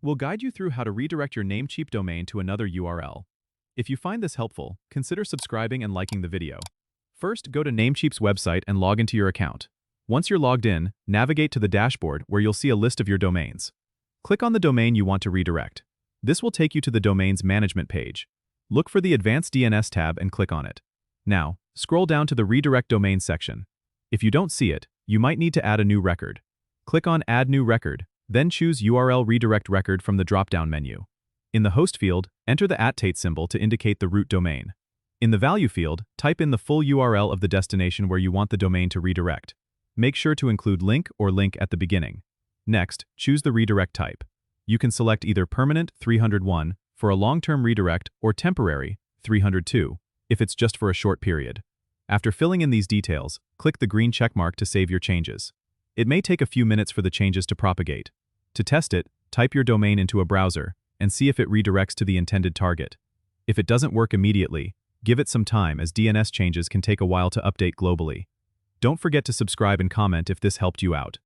We'll guide you through how to redirect your Namecheap domain to another URL. If you find this helpful, consider subscribing and liking the video. First, go to Namecheap's website and log into your account. Once you're logged in, navigate to the dashboard where you'll see a list of your domains. Click on the domain you want to redirect. This will take you to the domain's management page. Look for the Advanced DNS tab and click on it. Now, scroll down to the Redirect Domain section. If you don't see it, you might need to add a new record. Click on Add New Record, then choose URL Redirect Record from the drop-down menu. In the host field, enter the @ symbol to indicate the root domain. In the value field, type in the full URL of the destination where you want the domain to redirect. Make sure to include link or link at the beginning. Next, choose the redirect type. You can select either permanent 301 for a long-term redirect or temporary 302 if it's just for a short period. After filling in these details, click the green checkmark to save your changes. It may take a few minutes for the changes to propagate. To test it, type your domain into a browser and see if it redirects to the intended target. If it doesn't work immediately, give it some time as DNS changes can take a while to update globally. Don't forget to subscribe and comment if this helped you out.